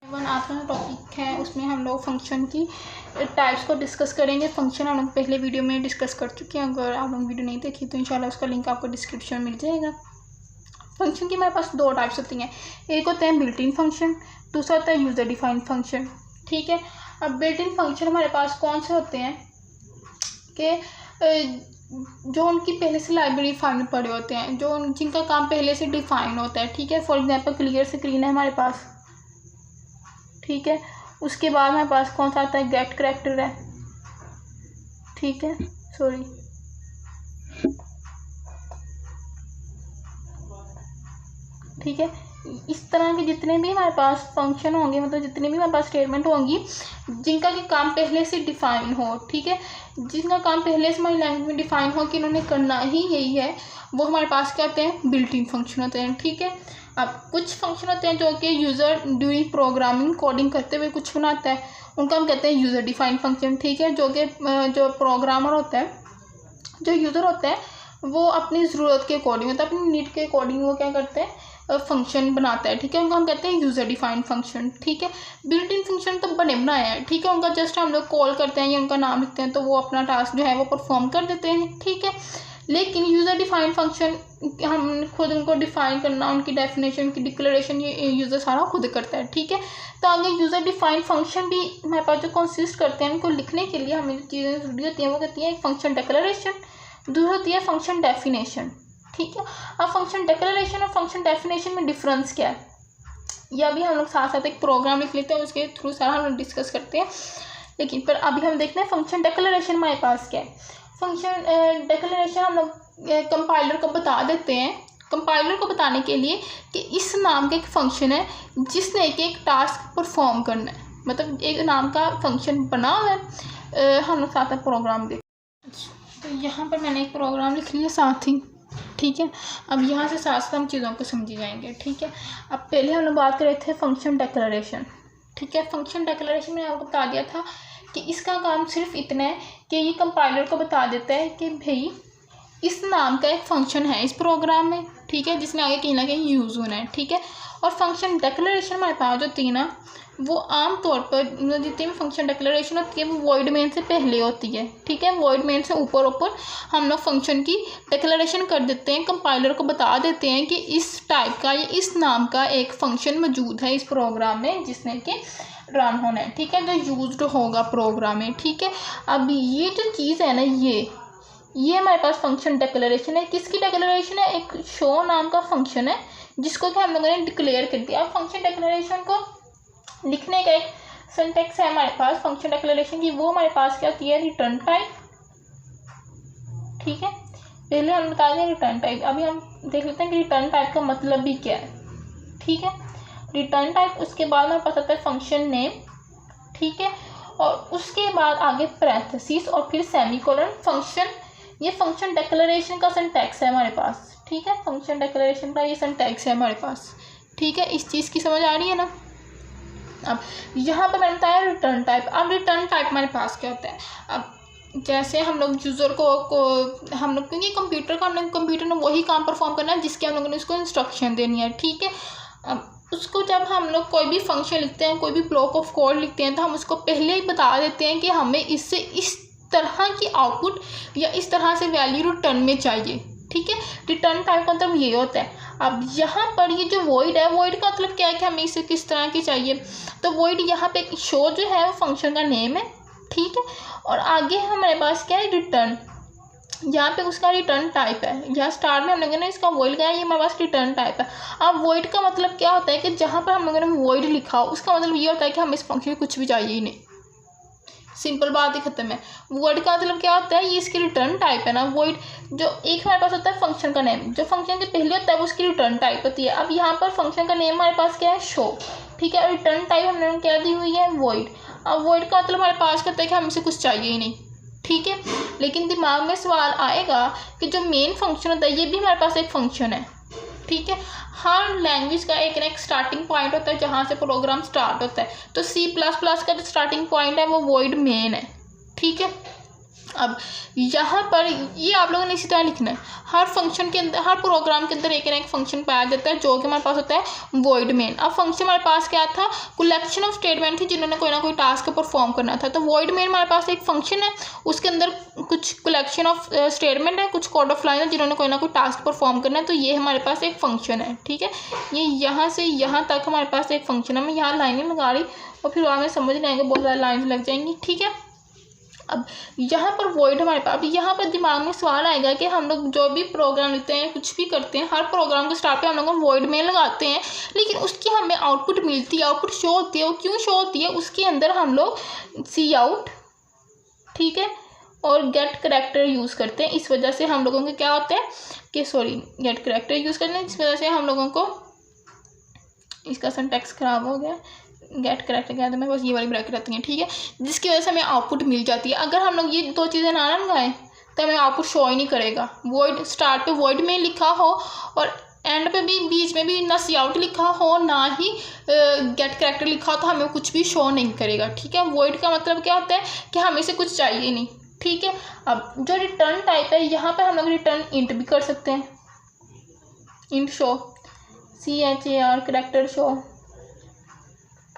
आज का टॉपिक है, उसमें हम लोग फंक्शन की टाइप्स को डिस्कस करेंगे। फंक्शन हम लोग पहले वीडियो में डिस्कस कर चुके हैं। अगर आप लोग वीडियो नहीं देखी तो इंशाल्लाह उसका लिंक आपको डिस्क्रिप्शन में मिल जाएगा। फंक्शन की हमारे पास दो टाइप्स होती हैं, एक होता है बिल्ट इन फंक्शन, दूसरा होता है यूज़र डिफाइंड फंक्शन। ठीक है, अब बिल्ट इन फंक्शन हमारे पास कौन से होते हैं कि जो उनकी पहले से लाइब्रेरी फाइल में पड़े होते हैं, जो जिनका काम पहले से डिफाइन होता है। ठीक है, फॉर एग्जांपल क्लियर स्क्रीन है हमारे पास। ठीक है, उसके बाद हमारे पास कौन सा आता है, गेट करैक्टर है। ठीक है, सॉरी, ठीक है, इस तरह के जितने भी हमारे पास फंक्शन होंगे, मतलब जितने भी हमारे पास स्टेटमेंट होंगी जिनका कि काम पहले से डिफाइन हो। ठीक है, जिनका काम पहले से हमारी लैंग्वेज में डिफाइन हो कि इन्होंने करना ही यही है, वो हमारे पास क्या होते हैं, बिल्ट इन फंक्शन होते हैं। ठीक है, अब कुछ फंक्शन होते हैं जो कि यूज़र ड्यूरिंग प्रोग्रामिंग कोडिंग करते हुए कुछ बनाता है, उनका हम कहते हैं यूज़र डिफाइंड फंक्शन। ठीक है, जो कि जो प्रोग्रामर होता है, जो यूज़र होता है, वो अपनी ज़रूरत के अकॉर्डिंग, मतलब अपनी नीड के अकॉर्डिंग वो क्या करते हैं, फंक्शन बनाता है। ठीक है, उनको हम कहते हैं यूज़र डिफाइंड फंक्शन। ठीक है, बिल्ट इन फंक्शन तो बने बनाए हैं। ठीक है, उनका जस्ट हम लोग कॉल करते हैं या उनका नाम लिखते हैं तो वो अपना टास्क जो है वो परफॉर्म कर देते हैं। ठीक है, लेकिन यूज़र डिफाइंड फंक्शन हम खुद उनको डिफाइन करना, उनकी डेफिनेशन, उनकी डिक्लेरेशन ये यूज़र सारा खुद करता है। ठीक है, तो आगे यूज़र डिफाइंड फंक्शन भी हमारे पास जो कंसिस्ट करते हैं, उनको लिखने के लिए हमें जो चीज़ें जरूरी होती हैं वो कहती है एक फंक्शन डिक्लेरेशन, दूसरी होती है फंक्शन डेफिनेशन। ठीक है, अब फंक्शन डिक्लेरेशन और फंक्शन डेफिनेशन में डिफरेंस क्या है, या भी हम लोग साथ साथ एक प्रोग्राम लिख लेते हैं, उसके थ्रू सारा हम लोग डिस्कस करते हैं। लेकिन पर अभी हम देखते हैं फंक्शन डिक्लेरेशन हमारे पास क्या है। फंक्शन डिक्लेरेशन हम लोग कंपाइलर को बता देते हैं, कंपाइलर को बताने के लिए कि इस नाम का एक फंक्शन है जिसने एक टास्क परफॉर्म करना है, मतलब एक नाम का फंक्शन बना हुआ है। हम लोग साथ में प्रोग्राम देख, तो यहाँ पर मैंने एक प्रोग्राम लिख लिया साथ ही। ठीक है, अब यहाँ से साथ साथ हम चीज़ों को समझी जाएंगे। ठीक है, अब पहले हम लोग बात कर रहे थे फंक्शन डिक्लेरेशन। ठीक है, फंक्शन डिक्लेरेशन में आपको बता दिया था कि इसका काम सिर्फ इतना है कि ये कंपाइलर को बता देता है कि भाई इस नाम का एक फंक्शन है इस प्रोग्राम में। ठीक है, जिसने आगे कहीं ना कहीं यूज़ होना है। ठीक है, और फंक्शन डिक्लेरेशन हमारे पास जो थी ना, वो आम तौर पर जितनी भी फंक्शन डिक्लेरेशन होती है वो वॉइड मेन से पहले होती है। ठीक है, वॉइड मेन से ऊपर ऊपर हम लोग फंक्शन की डिक्लेरेशन कर देते हैं, कंपाइलर को बता देते हैं कि इस टाइप का या इस नाम का एक फंक्शन मौजूद है इस प्रोग्राम में जिसने कि रन होना है। ठीक है, जो यूज्ड होगा प्रोग्राम में। ठीक है, अब ये जो चीज़ है ना, ये हमारे पास फंक्शन डिक्लेरेशन है। किसकी डिक्लेरेशन है, एक शो नाम का फंक्शन है जिसको कि हम लोगों ने डिक्लेयर कर दिया। अब फंक्शन डिक्लेरेशन को लिखने का एक सिंटैक्स है हमारे पास फंक्शन डिक्लेरेशन की, वो हमारे पास क्या होती है, रिटर्न टाइप। ठीक है, पहले हम बता दें रिटर्न टाइप, अभी हम देख लेते हैं कि रिटर्न टाइप का मतलब भी क्या है। ठीक है, रिटर्न टाइप, उसके बाद हमारे पास आता है फंक्शन नेम। ठीक है, और उसके बाद आगे पैरेंथेसिस और फिर सेमीकोलन फंक्शन। ये फंक्शन डिक्लेरेशन का सिंटैक्स है हमारे पास। ठीक है, फंक्शन डिक्लेरेशन का ये सिंटैक्स है हमारे पास। ठीक है, इस चीज़ की समझ आ रही है ना। अब यहाँ पर मैंने बताया रिटर्न टाइप। अब रिटर्न टाइप हमारे पास क्या होता है, अब जैसे हम लोग यूज़र को हम लोग, क्योंकि कंप्यूटर का हम लोग कंप्यूटर में वही काम परफॉर्म करना है जिसके हम लोगों ने उसको इंस्ट्रक्शन देनी है। ठीक है, अब उसको जब हम लोग कोई भी फंक्शन लिखते हैं, कोई भी ब्लॉक ऑफ कोड लिखते हैं, तो हम उसको पहले ही बता देते हैं कि हमें इससे इस तरह की आउटपुट या इस तरह से वैल्यू रिटर्न में चाहिए। ठीक है, रिटर्न टाइप का मतलब ये होता है। अब यहाँ पर ये जो वॉइड है, वॉइड का मतलब क्या है कि हमें इसे किस तरह की चाहिए, तो वॉइड यहाँ पे शो जो है वो फंक्शन का नेम है। ठीक है, और आगे हमारे पास क्या है, रिटर्न, यहाँ पे उसका रिटर्न टाइप है। यहाँ स्टार्ट में हम लोगों ने इसका वॉइड का है, ये हमारे पास रिटर्न टाइप है। अब वॉइड का मतलब क्या होता है कि जहाँ पर हम लोगों ने वॉइड लिखा हो उसका मतलब ये होता है कि हमें इस फंक्शन में कुछ भी चाहिए ही नहीं, सिंपल बात ही खत्म है। वॉइड का मतलब क्या होता है, ये इसकी रिटर्न टाइप है ना। वॉइड जो एक हमारे पास होता है फंक्शन का नेम, जो फंक्शन के पहले होता है वो उसकी रिटर्न टाइप होती है। अब यहाँ पर फंक्शन का नेम हमारे पास क्या है, शो। ठीक है, रिटर्न टाइप हमने क्या दी हुई है, वॉइड। अब वॉइड का मतलब हमारे पास कहता है कि हमें से कुछ चाहिए ही नहीं। ठीक है, लेकिन दिमाग में सवाल आएगा कि जो मेन फंक्शन होता है ये भी हमारे पास एक फंक्शन है। ठीक है, हर लैंग्वेज का एक ना एक स्टार्टिंग पॉइंट होता है जहाँ से प्रोग्राम स्टार्ट होता है। तो C++ का जो स्टार्टिंग पॉइंट है वो वॉइड मेन है। ठीक है, अब यहाँ पर ये आप लोगों ने इसी तरह लिखना है, हर फंक्शन के अंदर, हर प्रोग्राम के अंदर एक ना एक फंक्शन पाया जाता है जो कि हमारे पास होता है वॉइड मेन। अब फंक्शन हमारे पास क्या था, कलेक्शन ऑफ स्टेटमेंट थी जिन्होंने कोई ना कोई टास्क परफॉर्म करना था। तो वॉइड मेन हमारे पास एक फंक्शन है, उसके अंदर कुछ कलेक्शन ऑफ स्टेटमेंट है, कुछ कोड ऑफ लाइन है जिन्होंने कोई ना कोई टास्क परफॉर्म करना है। तो ये हमारे पास एक फंक्शन है, ठीक है। ये यहाँ से यहाँ तक हमारे पास एक फंक्शन है। मैं यहाँ लाइनें लगा रही और फिर वहाँ में समझ नहीं आएगा, बहुत ज़्यादा लाइन लग जाएंगी, ठीक है। अब यहाँ पर वॉइड हमारे पास, अब यहाँ पर दिमाग में सवाल आएगा कि हम लोग जो भी प्रोग्राम लिखते हैं, कुछ भी करते हैं, हर प्रोग्राम के स्टार्ट पे हम लोग वॉइड में लगाते हैं, लेकिन उसकी हमें आउटपुट मिलती है, आउटपुट शो होती है। वो क्यों शो होती है, उसके अंदर हम लोग सी आउट, ठीक है, और गेट करैक्टर यूज़ करते हैं। इस वजह से हम लोगों को क्या होता है कि गेट करैक्टर यूज़ करते हैं, इस वजह से हम लोगों को, इसका सिंटैक्स ख़राब हो गया, गेट करैक्टर क्या है, तो मैं बस ये वाली ब्रैकेट रहती है, ठीक है, जिसकी वजह से हमें आउटपुट मिल जाती है। अगर हम लोग ये दो चीज़ें ना लगाएं तो हमें आउटपुट शो ही नहीं करेगा। वॉइड स्टार्ट पे वॉइड में लिखा हो और एंड पे भी, बीच में भी ना सी आउट लिखा हो ना ही गेट करैक्टर लिखा हो, तो हमें कुछ भी शो नहीं करेगा, ठीक है। वॉइड का मतलब क्या होता है कि हमें से कुछ चाहिए नहीं, ठीक है। अब जो रिटर्न टाइप है, यहाँ पर हम लोग रिटर्न इंट भी कर सकते हैं, int show, CHAR character show,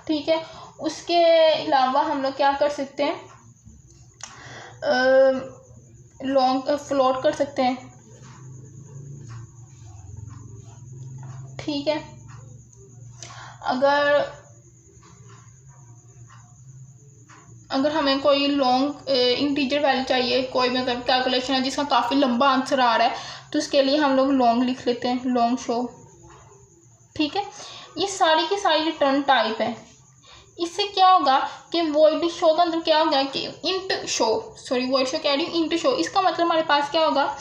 ठीक है। उसके अलावा हम लोग क्या कर सकते हैं, लॉन्ग फ्लोट कर सकते हैं, ठीक है। अगर हमें कोई लॉन्ग इंटीजर वैल्यू चाहिए, कोई मतलब कैलकुलेशन है जिसका काफ़ी लंबा आंसर आ रहा है, तो उसके लिए हम लोग लॉन्ग लिख लेते हैं, लॉन्ग शो, ठीक है। ये सारी की सारी रिटर्न टाइप है। इससे क्या होगा कि वॉइड शो का अंदर क्या होगा कि int show, sorry void show कह रही हूँ, इंट शो। इसका मतलब हमारे पास क्या होगा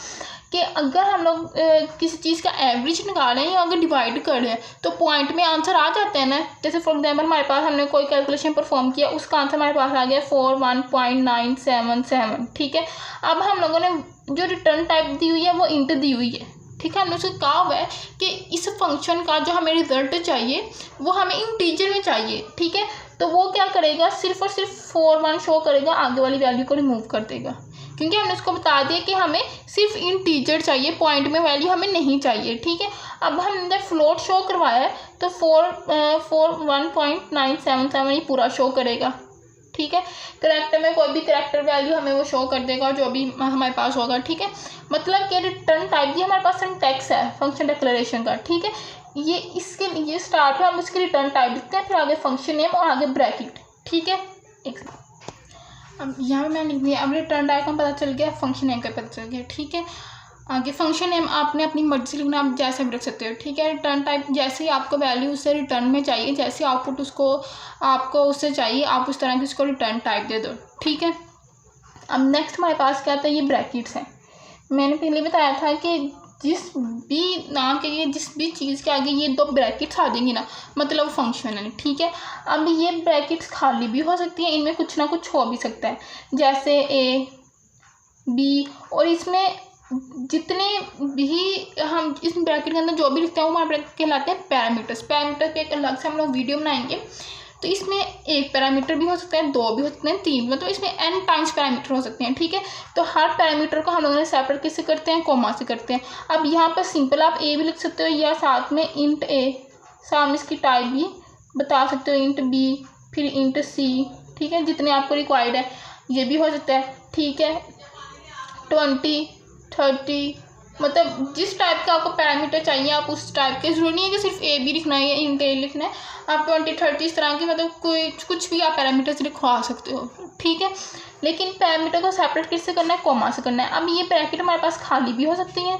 कि अगर हम लोग किसी चीज़ का एवरेज निकाल रहे हैं या अगर डिवाइड कर रहे हैं तो पॉइंट में आंसर आ जाते हैं ना। जैसे फॉर एग्जांपल हमारे पास हमने कोई कैलकुलेशन परफॉर्म किया, उसका आंसर हमारे पास आ गया 41.977, ठीक है। अब हम लोगों ने जो रिटर्न टाइप दी हुई है वो इंट दी हुई है, ठीक है। हमने उसको कहा हुआ है कि इस फंक्शन का जो हमें रिजल्ट चाहिए वो हमें इंटीजर में चाहिए, ठीक है। तो वो क्या करेगा, सिर्फ और सिर्फ 41 शो करेगा, आगे वाली वैल्यू को रिमूव कर देगा, क्योंकि हमने उसको बता दिया कि हमें सिर्फ इंटीजर चाहिए, पॉइंट में वैल्यू हमें नहीं चाहिए, ठीक है। अब हमने फ्लोट शो करवाया है तो 41.977 ये पूरा शो करेगा, ठीक है। करैक्टर में कोई भी करैक्टर वैल्यू हमें वो शो कर देगा जो भी हमारे पास होगा, ठीक है। मतलब कि रिटर्न टाइप ये हमारे पास सिंटैक्स है फंक्शन डिक्लेरेशन का, ठीक है। ये इसके लिए स्टार्ट है, हम इसकी रिटर्न टाइप लिखते हैं, फिर आगे फंक्शन नेम और आगे ब्रैकेट, ठीक है। अब यहाँ पे मैंने लिख दिया। अब रिटर्न टाइप का पता चल गया, फंक्शन नेम का पता चल गया, ठीक है। आगे फंक्शन नेम आपने अपनी मर्जी से लिखना, आप जैसे भी रख सकते हो, ठीक है। रिटर्न टाइप जैसे ही आपको वैल्यू उससे रिटर्न में चाहिए, जैसे आउटपुट उसको आपको उससे चाहिए, आप उस तरह की उसको रिटर्न टाइप दे दो, ठीक है। अब नेक्स्ट हमारे पास क्या आता है, ये ब्रैकेट्स हैं। मैंने पहले बताया था कि जिस भी नाम के लिए, जिस भी चीज़ के आगे ये दो ब्रैकेट्स आ जाएंगी ना, मतलब फंक्शन है, ठीक है। अब ये ब्रैकेट्स खाली भी हो सकती हैं, इनमें कुछ ना कुछ हो भी सकता है, जैसे A, B, और इसमें जितने भी हम इस ब्रैकेट के अंदर जो भी लिखते हैं वो हमारे ब्रैकेट कहलाते हैं पैरामीटर्स। पैरामीटर पे एक अलग से हम लोग वीडियो बनाएंगे। तो इसमें एक पैरामीटर भी हो सकता है, दो भी हो सकते हैं, तीन, मतलब इसमें n टाइम्स पैरामीटर हो सकते हैं, ठीक है। तो हर पैरामीटर को हम लोगों ने सेपरेट किससे करते हैं, कोमा से करते हैं। अब यहाँ पर सिंपल आप a भी लिख सकते हो या साथ में इंट a, साथ में इसकी टाइप भी बता सकते हो, इंट b, फिर इंट c, ठीक है। जितने आपको रिक्वायर्ड है ये भी हो सकता है, ठीक है। 20, 30, मतलब जिस टाइप का आपको पैरामीटर चाहिए आप उस टाइप के, जरूरी नहीं है कि सिर्फ a भी लिखना है या इंट a लिखना है, आप 20, 30 इस तरह की मतलब कोई कुछ भी आप पैरामीटर्स लिखवा सकते हो, ठीक है। लेकिन पैरामीटर को सेपरेट किससे करना है, कोमा से करना है। अब ये ब्रैकेट हमारे पास खाली भी हो सकती हैं,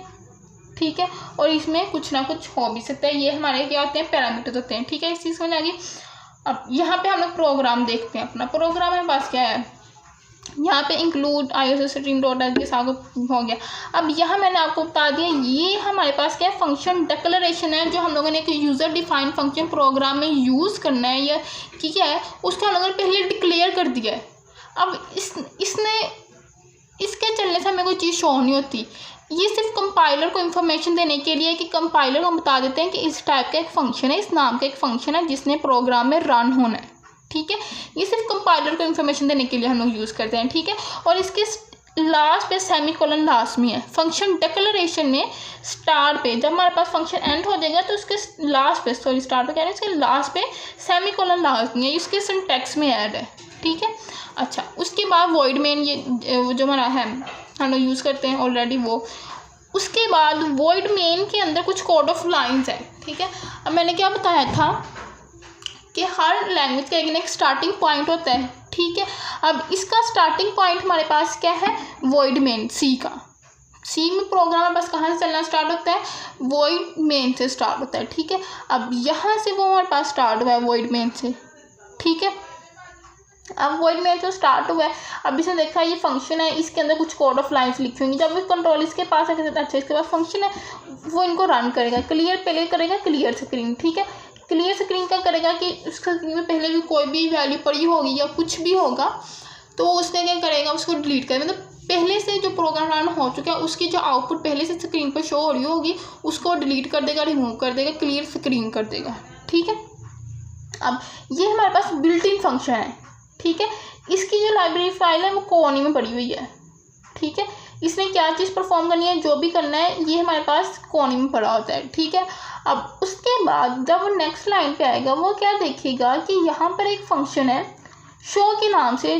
ठीक है, और इसमें कुछ ना कुछ हो भी सकता है। ये हमारे क्या होते हैं, पैरामीटर्स होते हैं, ठीक है। इस चीज़ समझ आ गई। अब यहाँ पे हम लोग प्रोग्राम देखते हैं। अपना प्रोग्राम हमारे पास क्या है, यहाँ पे इंक्लूड iostream.h के साथ हो गया। अब यहाँ मैंने आपको बता दिया, ये हमारे पास क्या है, फंक्शन डिक्लेरेशन है, जो हम लोगों ने एक यूज़र डिफाइंड फंक्शन प्रोग्राम में यूज़ करना है या क्या है, उसको हम लोगों ने पहले डिक्लेयर कर दिया है। अब इसके चलने से हमें कोई चीज़ शो नहीं होती। ये सिर्फ कंपाइलर को इन्फॉर्मेशन देने के लिए कि कंपाइलर को हम बता देते हैं कि इस टाइप का एक फंक्शन है, इस नाम का एक फंक्शन है जिसने प्रोग्राम में रन होना है, ठीक है। ये सिर्फ कंपाइलर को इन्फॉर्मेशन देने के लिए हम लोग यूज़ करते हैं, ठीक है। और इसके लास्ट पे सेमीकोलन लास्ट में है। फंक्शन डिक्लेरेशन में स्टार्ट पे जब हमारे पास फंक्शन एंड हो जाएगा तो उसके लास्ट पे, सॉरी स्टार्ट पे कह रहे हैं, इसके लास्ट पे सेमीकोलन लास्ट में है, इसके सिंटैक्स में ऐड है, ठीक है। अच्छा, उसके बाद वॉइड मेन, ये जो हमारा है हम लोग यूज़ करते हैं ऑलरेडी वो। उसके बाद वॉइड मेन के अंदर कुछ कोड ऑफ लाइन्स है, ठीक है। अब मैंने क्या बताया था कि हर लैंग्वेज का एक स्टार्टिंग पॉइंट होता है, ठीक है। अब इसका स्टार्टिंग पॉइंट हमारे पास क्या है, वॉइड मेन सी का। सी में प्रोग्राम बस कहाँ से चलना स्टार्ट होता है, वॉइड मेन से स्टार्ट होता है, ठीक है। अब यहाँ से वो हमारे पास स्टार्ट हुआ है वॉइड मेन से, ठीक है। अब वॉइड मेन जो स्टार्ट हुआ है, अब इसने देखा ये फंक्शन है, इसके अंदर कुछ कोड ऑफ लाइन्स लिखी होंगी। जब कंट्रोल इसके पास है, अच्छा इसके पास फंक्शन है, वो इनको रन करेगा। क्लियर पहले करेगा, क्लियर स्क्रीन, ठीक है। क्लियर स्क्रीन क्या करेगा कि उसका स्क्रीन में पहले भी कोई भी वैल्यू पड़ी होगी या कुछ भी होगा तो उसने क्या करेगा, उसको डिलीट करेगा। मतलब पहले से जो प्रोग्राम रन हो चुका है उसकी जो आउटपुट पहले से स्क्रीन पर शो हो रही होगी उसको डिलीट कर देगा, रिमूव कर देगा, क्लियर स्क्रीन कर देगा, ठीक है। अब ये हमारे पास बिल्ट इन फंक्शन है, ठीक है। इसकी जो लाइब्रेरी फाइल है वो कोनी में पड़ी हुई है, ठीक है। इसने क्या चीज़ परफॉर्म करनी है, जो भी करना है, ये हमारे पास कोनी में पड़ा होता है, ठीक है। अब उसके बाद जब वो नेक्स्ट लाइन पे आएगा वो क्या देखेगा कि यहाँ पर एक फंक्शन है शो के नाम से,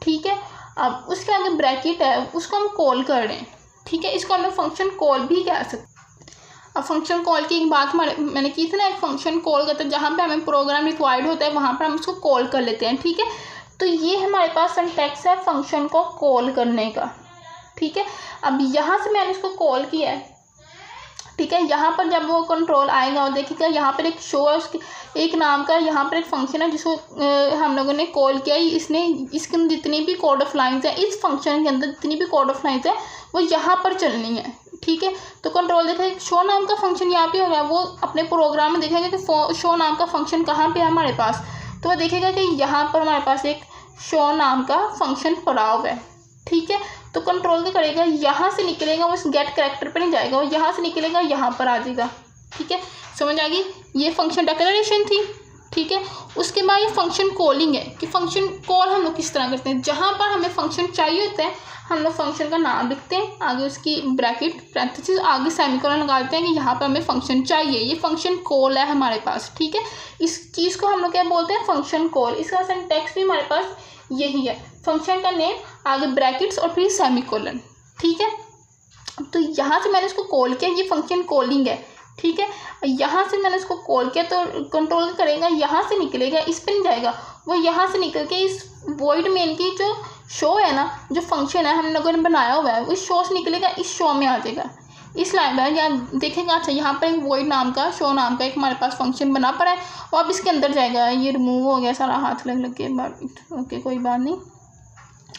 ठीक है। अब उसके आगे ब्रैकेट है, उसको हम कॉल कर रहे हैं, ठीक है। इसको हम लोग फंक्शन कॉल भी कह सकते हैं। अब फंक्शन कॉल की एक बात मैंने की थी ना, एक फंक्शन कॉल करते हैं जहाँ पे हमें प्रोग्राम रिक्वायर्ड होता है वहाँ पर हम उसको कॉल कर लेते हैं, ठीक है। तो ये हमारे पास सिंटैक्स है फंक्शन को कॉल करने का, ठीक है। अब यहाँ से मैंने इसको कॉल किया है, ठीक है। यहाँ पर जब वो कंट्रोल आएगा और देखेगा यहाँ पर एक शो है उसके एक नाम का, यहाँ पर एक फंक्शन है जिसको हम लोगों ने कॉल किया। इसने इसके अंदर जितनी भी कोड ऑफ लाइन्स है, इस फंक्शन के अंदर जितनी भी कोड ऑफ लाइन्स है वो यहाँ पर चलनी है, ठीक है। तो कंट्रोल देखेगा शो नाम का फंक्शन यहाँ पे होगा, वो अपने प्रोग्राम में देखेगा कि शो नाम का फंक्शन कहाँ पे है हमारे पास, तो वह देखेगा कि यहाँ पर हमारे पास एक शो नाम का फंक्शन पड़ा हुआ है, ठीक है। तो कंट्रोल क्या करेगा, यहाँ से निकलेगा, वो इस गेट कैरेक्टर पर नहीं जाएगा, वो यहाँ से निकलेगा यहाँ पर आ जाएगा, ठीक है। समझ आ गई, ये फंक्शन डिक्लेरेशन थी, ठीक है। उसके बाद ये फंक्शन कॉलिंग है कि फंक्शन कॉल हम लोग किस तरह करते हैं। जहाँ पर हमें फंक्शन चाहिए होता है हम लोग फंक्शन का नाम लिखते हैं, आगे उसकी ब्रैकेट पैरेंथेसिस, आगे सेमीकोलन लगा देते हैं कि यहाँ पर हमें फंक्शन चाहिए, ये फंक्शन कॉल है हमारे पास, ठीक है। इस चीज़ को हम लोग क्या बोलते हैं, फंक्शन कॉल। इसका सिंटैक्स भी हमारे पास यही है, फंक्शन का नेम, आगे ब्रैकेट्स और फिर सेमीकोलन, ठीक है। तो यहाँ से मैंने इसको कॉल किया, ये फंक्शन कॉलिंग है, ठीक है। यहाँ से मैंने इसको कॉल किया तो कंट्रोल करेगा, यहाँ से निकलेगा, इस पर नहीं जाएगा, वो यहाँ से निकल के इस वॉइड मेन की जो शो है ना, जो फंक्शन है हम लोगों ने बनाया हुआ है, वो इस शो से निकलेगा, इस शो में आ जाएगा, इस लाइन में यहाँ देखेगा। अच्छा, यहाँ पर एक वॉइड नाम का, शो नाम का एक हमारे पास फंक्शन बना पड़ा है, वो अब इसके अंदर जाएगा। ये रिमूव हो गया सारा, हाथ लग के बाद, ओके कोई बात नहीं,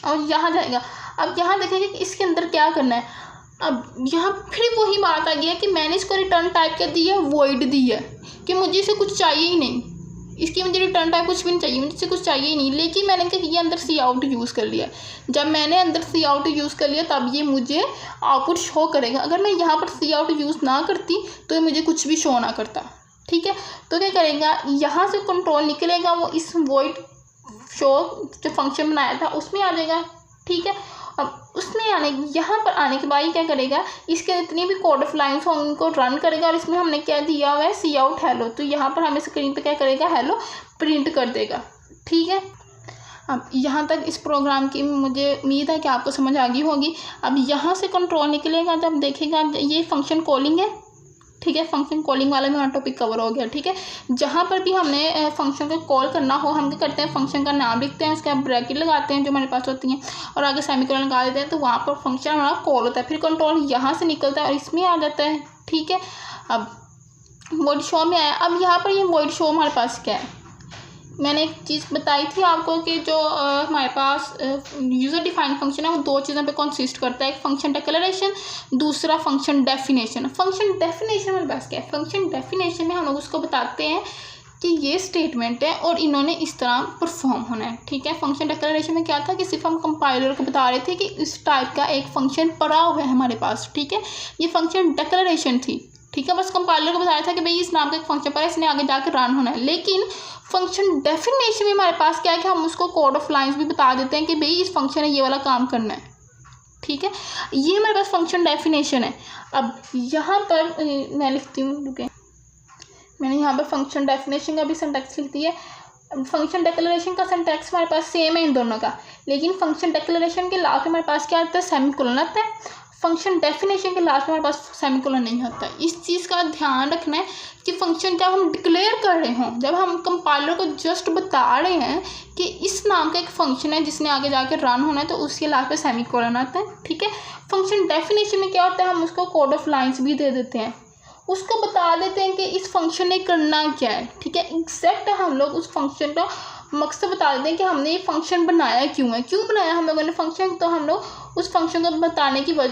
और यहाँ जाएगा। अब यहाँ देखेंगे कि इसके अंदर क्या करना है। अब यहाँ फिर वही बात आ गई है कि मैंने इसको रिटर्न टाइप क्या दी है, वॉइड दी है, कि मुझे इसे कुछ चाहिए ही नहीं, इसकी मुझे रिटर्न टाइप कुछ भी नहीं चाहिए, मुझे इससे कुछ चाहिए ही नहीं। लेकिन मैंने क्या किया, अंदर सी आउट यूज़ कर लिया। जब मैंने अंदर सी आउट यूज़ कर लिया तब ये मुझे आउटपुट शो करेगा। अगर मैं यहाँ पर सी आउट यूज़ ना करती तो ये मुझे कुछ भी शो ना करता, ठीक है। तो क्या करेगा, यहाँ से कंट्रोल निकलेगा, वो इस वॉइड शो जो फंक्शन बनाया था उसमें आ जाएगा, ठीक है। अब उसमें आने, यहाँ पर आने के बाद ये क्या करेगा, इसके जितनी भी कोड ऑफ लाइन्स होंगी उनको रन करेगा, और इसमें हमने क्या दिया हुआ है, सी आउट हेलो। तो यहाँ पर हमें स्क्रीन पे क्या करेगा, हेलो प्रिंट कर देगा, ठीक है। अब यहाँ तक इस प्रोग्राम की मुझे उम्मीद है कि आपको समझ आ गई होगी। अब यहाँ से कंट्रोल निकलेगा, जब देखेगा ये फंक्शन कॉलिंग है, ठीक है। फंक्शन कॉलिंग वाला हमारा टॉपिक कवर हो गया, ठीक है। जहाँ पर भी हमने फंक्शन को कॉल करना हो हम क्या करते हैं, फंक्शन का नाम लिखते हैं, उसके बाद ब्रैकेट लगाते हैं जो हमारे पास होती हैं, और आगे सेमीकोलन लगा देते हैं, तो वहाँ पर फंक्शन हमारा कॉल होता है। फिर कंट्रोल यहाँ से निकलता है और इसमें आ जाता है, ठीक है। अब वॉइड शो में आया। अब यहाँ पर ये वॉइड शो हमारे पास क्या है, मैंने एक चीज़ बताई थी आपको कि जो हमारे पास यूज़र डिफाइंड फंक्शन है वो दो चीज़ों पे कंसिस्ट करता है, एक फंक्शन डिक्लेरेशन, दूसरा फंक्शन डेफिनेशन। फंक्शन डेफिनेशन हमारे पास क्या है, फंक्शन डेफिनेशन में हम लोग उसको बताते हैं कि ये स्टेटमेंट है और इन्होंने इस तरह परफॉर्म होना है, ठीक है। फंक्शन डिक्लेरेशन में क्या था कि सिर्फ हम कंपाइलर को बता रहे थे कि इस टाइप का एक फंक्शन पड़ा हुआ है हमारे पास, ठीक है। ये फंक्शन डिक्लेरेशन थी, ठीक है। बस कंपाइलर को बताया था कि भाई इस नाम का एक फंक्शन पर है, इसने आगे जाकर रन होना है। लेकिन फंक्शन डेफिनेशन में हमारे पास क्या है कि हम उसको कोड ऑफ लाइन्स भी बता देते हैं कि भाई इस फंक्शन ने ये वाला काम करना है, ठीक है, ये हमारे पास फंक्शन डेफिनेशन है। अब यहाँ पर मैं लिखती हूँ, रुके, मैंने यहाँ पर फंक्शन डेफिनेशन का भी सिंटैक्स लिख दिया है। फंक्शन डिक्लेरेशन का सिंटैक्स हमारे पास सेम है इन दोनों का, लेकिन फंक्शन डिक्लेरेशन के लास्ट में हमारे पास क्या आता है, सेमीकोलन आता है। फंक्शन डेफिनेशन के लास्ट में हमारे पास सेमीकोलन नहीं होता है। इस चीज़ का ध्यान रखना है कि फंक्शन जब हम डिक्लेयर कर रहे हों, जब हम कंपाइलर को जस्ट बता रहे हैं कि इस नाम का एक फंक्शन है जिसने आगे जाकर रन होना है, तो उसके लास्ट पे सेमीकोलन आता है। ठीक है, फंक्शन डेफिनेशन में क्या होता है, हम उसको कोड ऑफ लाइन्स भी दे देते हैं, उसको बता देते हैं कि इस फंक्शन ने करना क्या है। ठीक है, एग्जैक्ट हम लोग उस फंक्शन का मकसद बता देते हैं कि हमने ये फंक्शन बनाया क्यों है, क्यों बनाया हम लोगों ने फंक्शन, तो हम लोग उस फंक्शन को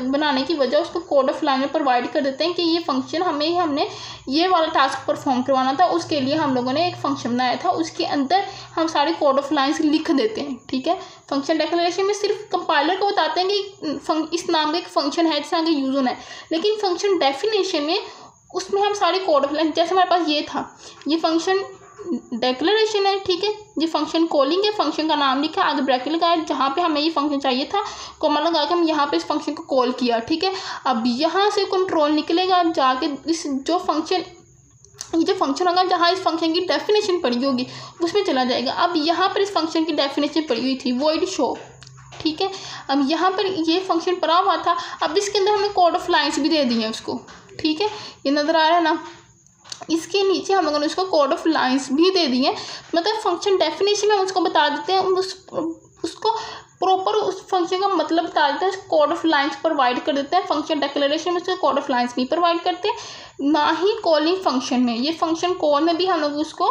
बनाने की वजह उसको कोड ऑफ लाइन में प्रोवाइड कर देते हैं कि ये फंक्शन हमने ये वाला टास्क परफॉर्म करवाना था, उसके लिए हम लोगों ने एक फंक्शन बनाया था, उसके अंदर हम सारे कोड ऑफ लाइन्स लिख देते हैं। ठीक है, फंक्शन डिक्लेरेशन में सिर्फ कंपाइलर को बताते हैं कि इस नाम का एक फंक्शन है जिससे आगे यूज़ होना है, लेकिन फंक्शन डेफिनेशन में उसमें हम सारे कोड ऑफ लाइन, जैसे हमारे पास ये था, ये फंक्शन डिक्लेरेशन है। ठीक है, ये फंक्शन कॉलिंग है, फंक्शन का नाम लिखा, आगे ब्रैकेट लगाया, जहाँ पे हमें ये फंक्शन चाहिए था कोमा लगा के हम यहाँ पे इस फंक्शन को कॉल किया। ठीक है, अब यहाँ से कंट्रोल निकलेगा जाके इस जो फंक्शन होगा जहाँ इस फंक्शन की डेफिनेशन पड़ी होगी उसमें चला जाएगा। अब यहाँ पर इस फंक्शन की डेफिनेशन पड़ी हुई थी वॉइड शो। ठीक है, अब यहाँ पर ये फंक्शन पड़ा हुआ था, अब इसके अंदर हमने कोड ऑफ लाइन्स भी दे दिए उसको। ठीक है, ये नज़र आ रहा है ना, इसके नीचे हम लोगों ने उसको कोड ऑफ लाइन्स भी दे दिए, मतलब फंक्शन डेफिनेशन में हम उसको बता देते हैं, उसको प्रॉपर उस फंक्शन का मतलब बता देते हैं, कोड ऑफ लाइन्स प्रोवाइड कर देते हैं। फंक्शन डिक्लेरेशन में उसको कोड ऑफ लाइन्स भी प्रोवाइड करते हैं, ना ही कॉलिंग फंक्शन में। ये फंक्शन कॉल में भी हम लोग उसको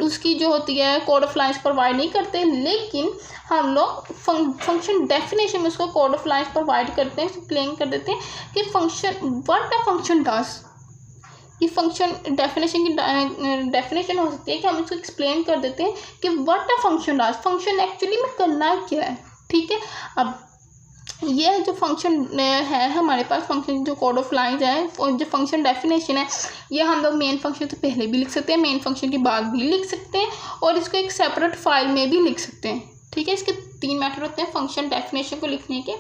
उसकी जो होती है कोड ऑफ लाइन्स प्रोवाइड नहीं करते, लेकिन हम लोग फंक्शन डेफिनेशन में उसको कोड ऑफ लाइन्स प्रोवाइड करते हैं, एक्सप्लेन कर देते हैं कि function what a function does. ये फंक्शन डेफिनेशन की डेफिनेशन हो सकती है कि हम इसको एक्सप्लेन कर देते हैं कि what a function does, function actually में करना क्या है। ठीक है, अब ये जो फंक्शन है हमारे पास, फंक्शन जो कोड ऑफ लाइन्स है और जो फंक्शन डेफिनेशन है, ये हम लोग मेन फंक्शन से पहले भी लिख सकते हैं, मेन फंक्शन के बाद भी लिख सकते हैं, और इसको एक सेपरेट फाइल में भी लिख सकते हैं। ठीक है, इसके 3 मेथड होते हैं फंक्शन डेफिनेशन को लिखने के,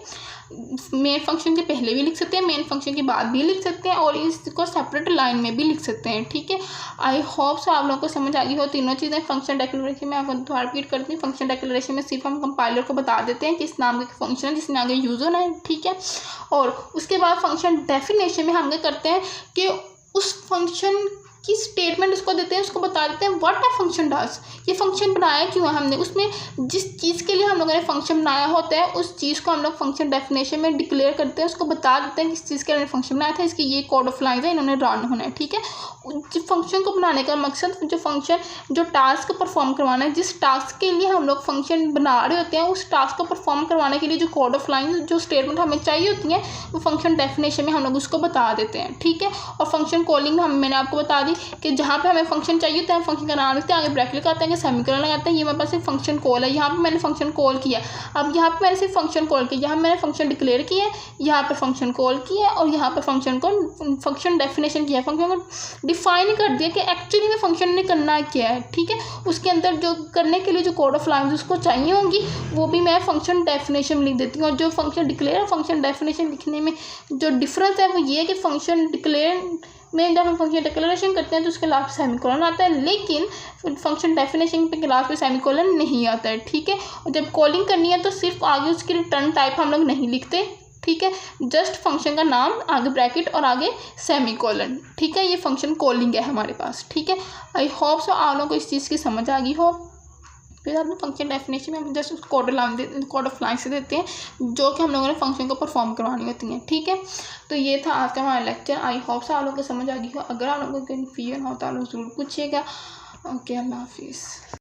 मेन फंक्शन के पहले भी लिख सकते हैं, मेन फंक्शन के बाद भी लिख सकते हैं, और इसको सेपरेट लाइन में भी लिख सकते हैं। ठीक है, आई होप सो आप लोगों को समझ आ गई हो तीनों चीज़ें। फंक्शन डिक्लेरेशन में आपको दोबारा रिपीट करती हूँ, फंक्शन डिक्लेरेशन में सिर्फ हम कंपाइलर को बता देते हैं कि इस नाम का फंक्शन है जिसने आगे यूज़ होना है। ठीक है, और उसके बाद फंक्शन डेफिनेशन में हम क्या करते हैं कि उस फंक्शन की स्टेटमेंट उसको देते हैं, उसको बता देते हैं व्हाट अ फंक्शन डज, ये फंक्शन बनाया क्यों है हमने, उसमें जिस चीज़ के लिए हम लोगों ने फंक्शन बनाया होता है उस चीज़ को हम लोग फंक्शन डेफिनेशन में डिक्लेयर करते हैं, उसको बता देते हैं किस चीज़ के लिए फंक्शन बनाया था, इसकी ये कोड ऑफ लाइन्स है, इन्होंने रन होना है। ठीक है, जिस फंक्शन को बनाने का मकसद, जो टास्क परफॉर्म करवाना है, जिस टास्क के लिए हम लोग फंक्शन बना रहे होते हैं, उस टास्क को परफॉर्म करवाने के लिए जो कोड ऑफ लाइन्स, जो स्टेटमेंट हमें चाहिए होती हैं, वो फंक्शन डेफिनेशन में हम लोग उसको बता देते हैं। ठीक है, और फंक्शन कॉलिंग मैंने आपको बता दी कि जहाँ पे हमें फंक्शन चाहिए होता है फंक्शन का नाम लिखते हैं, आगे ब्रैकेट लगाते हैं कि सेमीकोलन लगाते हैं, ये मेरे पास एक फंक्शन कॉल है, यहाँ पे मैंने फंक्शन कॉल किया। अब यहाँ पे मैंने सिर्फ फंक्शन कॉल किया, यहाँ मैंने फंक्शन डिक्लेयर किया है, यहाँ पे फंक्शन कॉल किया है, और यहाँ पे फंक्शन डेफिनेशन किया है, फंक्शन को डिफाइन कर दिया कि एक्चुअली में फंक्शन ने करना क्या है। ठीक है, उसके अंदर जो करने के लिए जो कोड ऑफ लाइन्स उसको चाहिए होंगी वो भी मैं फंक्शन डेफिनेशन में लिख देती हूँ। और जो फंक्शन डिक्लेयर और फंक्शन डेफिनेशन लिखने में जो डिफरेंस है वो ये है कि फंक्शन डिक्लेयर में जब हम फंक्शन डिक्लेरेशन करते हैं तो उसके लास्ट सेमीकोलन आता है, लेकिन फंक्शन डेफिनेशन पे लास्ट में सेमीकोलन नहीं आता है। ठीक है, और जब कॉलिंग करनी है तो सिर्फ आगे उसकी रिटर्न टाइप हम लोग नहीं लिखते। ठीक है, जस्ट फंक्शन का नाम, आगे ब्रैकेट और आगे सेमीकोलन। ठीक है, ये फंक्शन कॉलिंग है हमारे पास। ठीक है, आई होप सो आप लोगों को इस चीज़ की समझ आ गई हो। फिर आपने फंक्शन डेफिनेशन में हम जस्ट कोड ऑफ लाइन से देते हैं जो कि हम लोगों ने फंक्शन को परफॉर्म करवानी होती हैं। ठीक है, तो ये था आज का हमारा लेक्चर। आई होप से आप लोगों को समझ आ गई हो। अगर आप लोगों को कन्फ्यूजन हो तो आप लोग ज़रूर पूछिएगा। ओके, अल्लाह हाफिज़।